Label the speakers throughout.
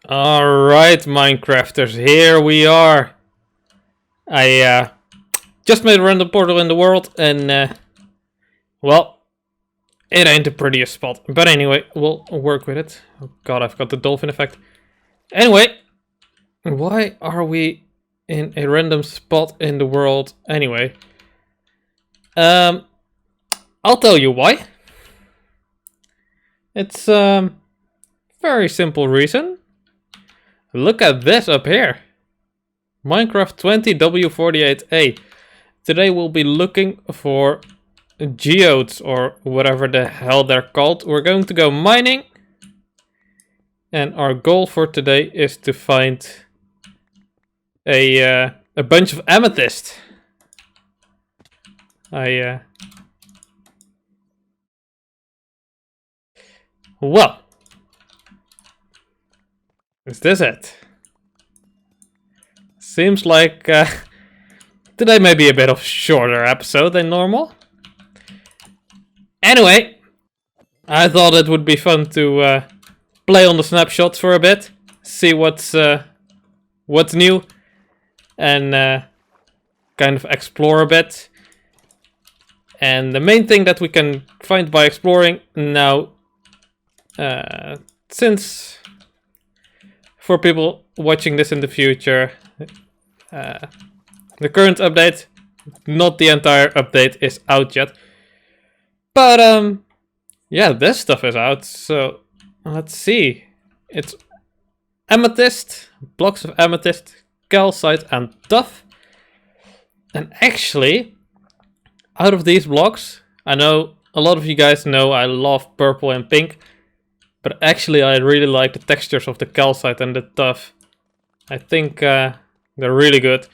Speaker 1: Alright, Minecrafters, here we are. I just made a random portal in the world and well, it ain't the prettiest spot. But anyway, we'll work with it. Oh god, I've got the dolphin effect. Anyway, why are we in a random spot in the world anyway? I'll tell you why. It's very simple reason. Look at this up here. Minecraft 20W48A. Today we'll be looking for geodes or whatever the hell they're called. We're going to go mining. And our goal for today is to find a bunch of amethyst. Well, is this it? Seems like today may be a bit of a shorter episode than normal. Anyway, I thought it would be fun to play on the snapshots for a bit, see what's new, and kind of explore a bit. And the main thing that we can find by exploring now, since for people watching this in the future, the current update, not the entire update, is out yet. But yeah, this stuff is out, so let's see. It's amethyst, blocks of amethyst, calcite and tuff. And actually, out of these blocks, I know a lot of you guys know I love purple and pink, but actually I really like the textures of the calcite and the tuff. I think they're really good.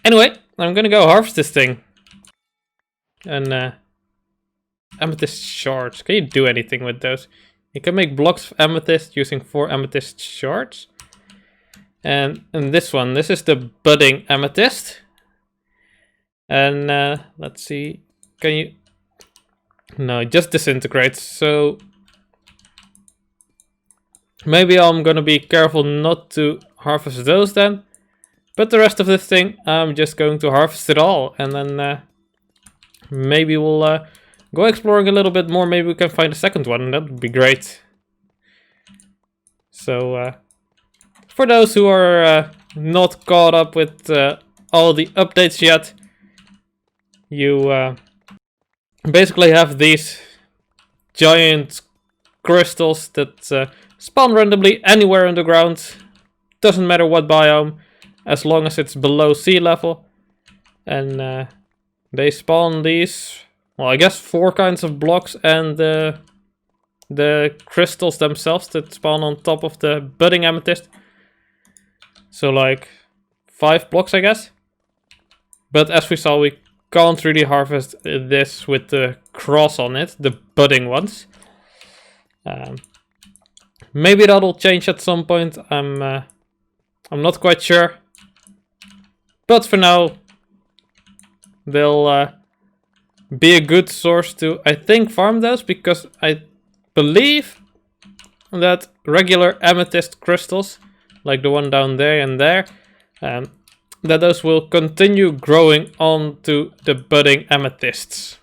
Speaker 1: Anyway, I'm gonna go harvest this thing. And amethyst shards. Can you do anything with those? You can make blocks of amethyst using 4 amethyst shards. And this one, this is the budding amethyst. And let's see, can you... No, it just disintegrates, so... Maybe I'm gonna be careful not to harvest those then. But the rest of this thing, I'm just going to harvest it all. And then maybe we'll go exploring a little bit more. Maybe we can find a second one, that would be great. So, for those who are not caught up with all the updates yet, you basically have these giant crystals that spawn randomly anywhere underground. Doesn't matter what biome, as long as it's below sea level. And they spawn these, well, I guess 4 kinds of blocks and the crystals themselves that spawn on top of the budding amethyst. So like 5 blocks, I guess. But as we saw, we can't really harvest this with the cross on it, the budding ones. Maybe that'll change at some point. I'm not quite sure. But for now, they'll be a good source to, I think, farm those, because I believe that regular amethyst crystals, like the one down there and there, that those will continue growing onto the budding amethysts.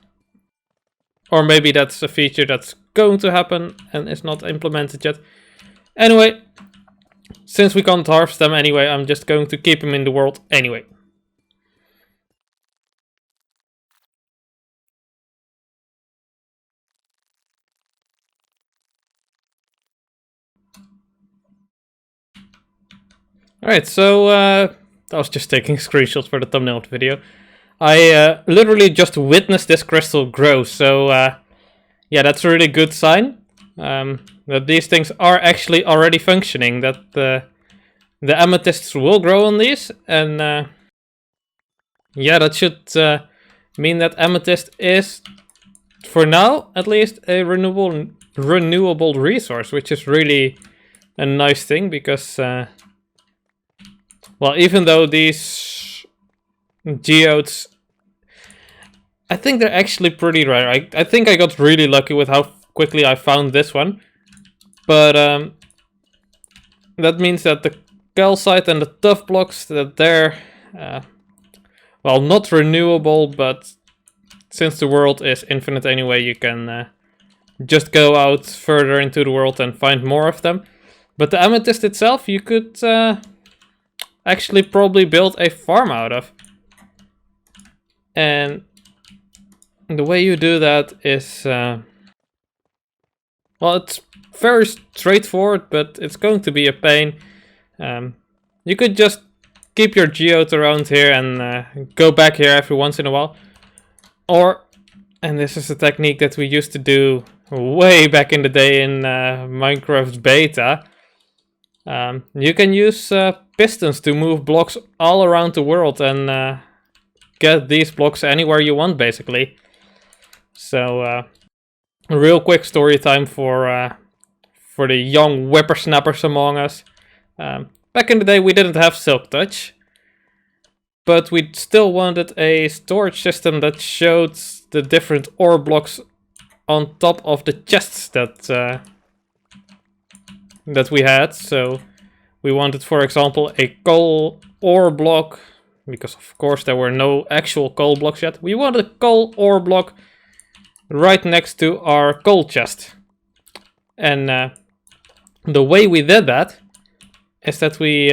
Speaker 1: Or maybe that's a feature that's going to happen and is not implemented yet. Anyway, since we can't harvest them anyway, I'm just going to keep them in the world anyway. Alright, so I was just taking screenshots for the thumbnail of the video. I literally just witnessed this crystal grow, so yeah, that's a really good sign. That these things are actually already functioning, that the amethysts will grow on these, and yeah, that should mean that amethyst is, for now at least, a renewable resource, which is really a nice thing, because well, even though these geodes, I think they're actually pretty rare. I think I got really lucky with how quickly I found this one. But that means that the calcite and the tough blocks, that they're, well, not renewable, but since the world is infinite anyway, you can just go out further into the world and find more of them. But the amethyst itself, you could actually probably build a farm out of. And the way you do that is, well, it's very straightforward, but it's going to be a pain. You could just keep your geode around here and go back here every once in a while. Or, and this is a technique that we used to do way back in the day in Minecraft beta, you can use pistons to move blocks all around the world and get these blocks anywhere you want, basically. So, a real quick story time for the young whippersnappers among us. Back in the day, we didn't have Silk Touch, but we still wanted a storage system that showed the different ore blocks on top of the chests that we had. So we wanted, for example, a coal ore block, because of course there were no actual coal blocks yet. We wanted a coal ore block right next to our coal chest. And the way we did that is that we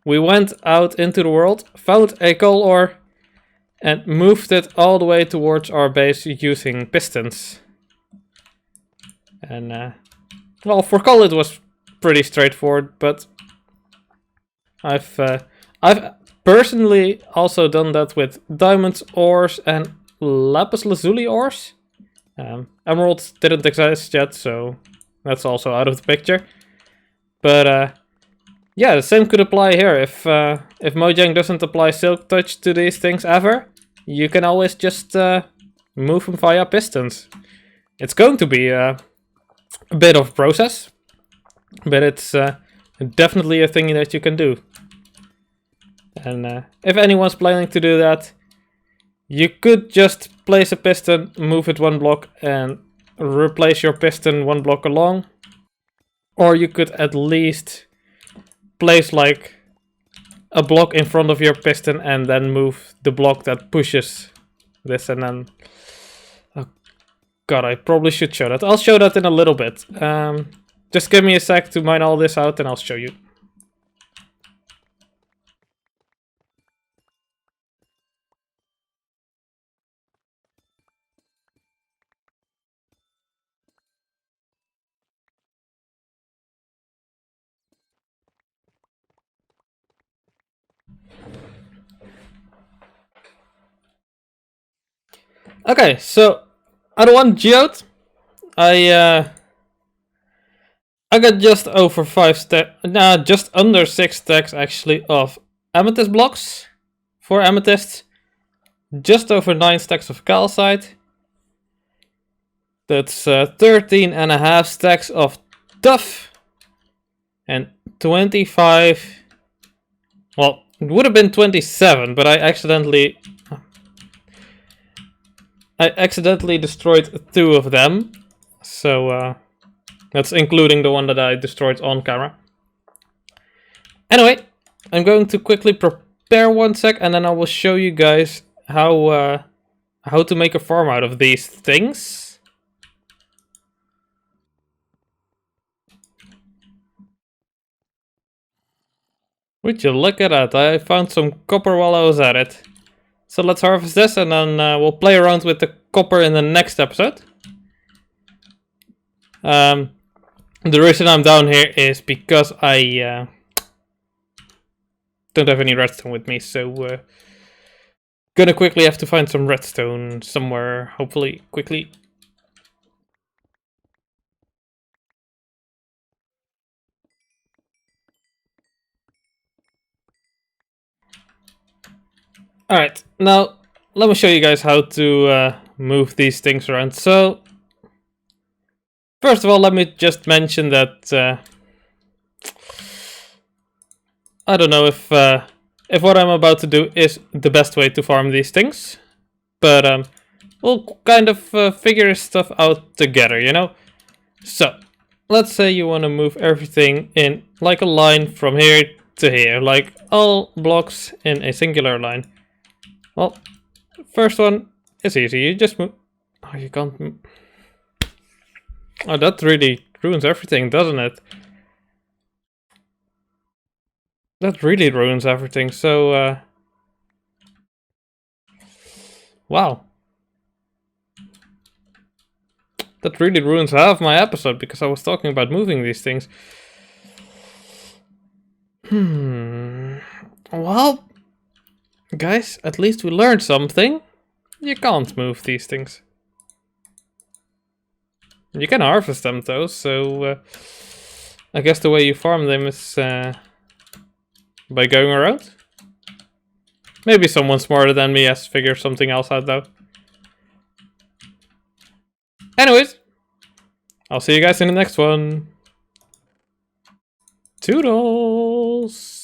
Speaker 1: went out into the world, found a coal ore, and moved it all the way towards our base using pistons. And well, for coal it was pretty straightforward, but I've personally also done that with diamonds ores and lapis lazuli ores. Emeralds didn't exist yet, so that's also out of the picture. But yeah, the same could apply here. If Mojang doesn't apply Silk Touch to these things ever, you can always just move them via pistons. It's going to be a bit of a process, but it's definitely a thing that you can do. And if anyone's planning to do that, you could just place a piston, move it one block, and replace your piston one block along. Or you could at least place like a block in front of your piston and then move the block that pushes this, and then... Oh god, I probably should show that. I'll show that in a little bit. Just give me a sec to mine all this out and I'll show you. Okay, so out of one geode, I got just over 5 stacks, nah, just under 6 stacks actually of amethyst blocks for amethyst, just over 9 stacks of calcite. That's 13.5 stacks of tuff, and 25. Well, it would have been 27, but I accidentally destroyed 2 of them, so that's including the one that I destroyed on camera. Anyway, I'm going to quickly prepare one sec, and then I will show you guys how to make a farm out of these things. Would you look at that? I found some copper while I was at it. So let's harvest this, and then we'll play around with the copper in the next episode. The reason I'm down here is because I don't have any redstone with me, so gonna quickly have to find some redstone somewhere, hopefully quickly. Alright, now let me show you guys how to move these things around. So, first of all, let me just mention that I don't know if what I'm about to do is the best way to farm these things, but we'll kind of figure stuff out together, you know? So, let's say you want to move everything in like a line from here to here, like all blocks in a singular line. Well, first one is easy. You just move. Oh, you can't. Oh, that really ruins everything, doesn't it? That really ruins everything. So, wow. That really ruins half my episode because I was talking about moving these things. Well, guys, at least we learned something. You can't move these things. You can harvest them though, so I guess the way you farm them is by going around. Maybe someone smarter than me has figured something else out though. Anyways, I'll see you guys in the next one. Toodles!